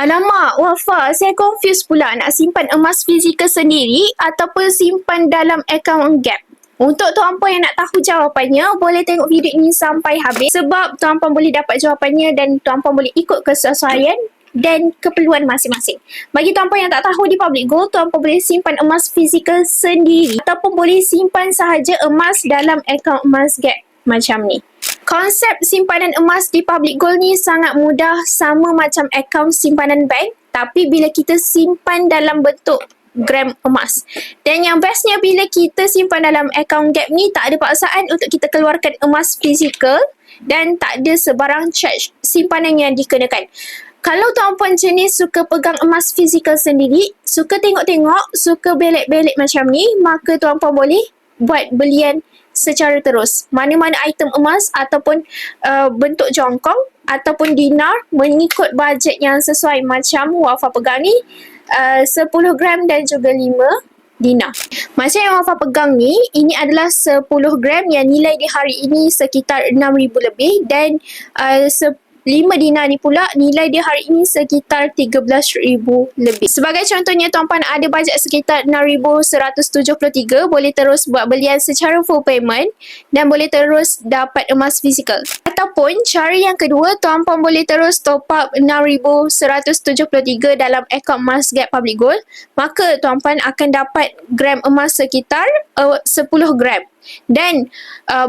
Alamak, Wafa, saya confuse pula nak simpan emas fizikal sendiri ataupun simpan dalam akaun Gap. Untuk tuan puan yang nak tahu jawapannya, boleh tengok video ini sampai habis sebab tuan puan boleh dapat jawapannya dan tuan puan boleh ikut kesesuaian dan keperluan masing-masing. Bagi tuan puan yang tak tahu di Public Gold, tuan puan boleh simpan emas fizikal sendiri ataupun boleh simpan sahaja emas dalam akaun emas Gap macam ni. Konsep simpanan emas di Public Gold ni sangat mudah, sama macam akaun simpanan bank, tapi bila kita simpan dalam bentuk gram emas. Dan yang bestnya bila kita simpan dalam akaun Gap ni, tak ada paksaan untuk kita keluarkan emas fizikal dan tak ada sebarang charge simpanan yang dikenakan. Kalau tuan puan jenis suka pegang emas fizikal sendiri, suka tengok-tengok, suka belik-belik macam ni, maka tuan puan boleh buat belian secara terus. Mana-mana item emas ataupun bentuk jongkong ataupun dinar mengikut bajet yang sesuai macam Wafa pegang ni, 10 gram dan juga 5 dinar. Macam yang Wafa pegang ni, ini adalah 10 gram yang nilai di hari ini sekitar 6,000 lebih dan 5 dinar ni pula nilai dia hari ini sekitar 13,000 lebih. Sebagai contohnya, tuan puan ada bajet sekitar 6,173, boleh terus buat belian secara full payment dan boleh terus dapat emas fizikal. Ataupun cara yang kedua, tuan puan boleh terus top up 6,173 dalam akaun emas Gap Public Gold, maka tuan puan akan dapat gram emas sekitar 10 gram. Dan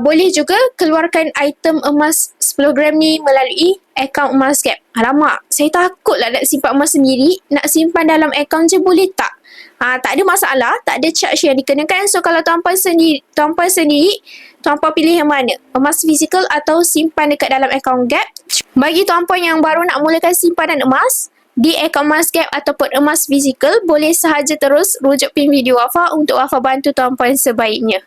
boleh juga keluarkan item emas 10 gram ni melalui akaun emas Gap. Alamak, saya takutlah nak simpan emas sendiri. Nak simpan dalam akaun je boleh tak? Tak ada masalah, tak ada charge yang dikenakan. So kalau tuan puan sendiri, tuan puan pilih yang mana? Emas fizikal atau simpan dekat dalam akaun Gap? Bagi tuan puan yang baru nak mulakan simpanan emas di akaun emas Gap ataupun emas fizikal, boleh sahaja terus rujuk pin video Wafa untuk Wafa bantu tuan puan sebaiknya.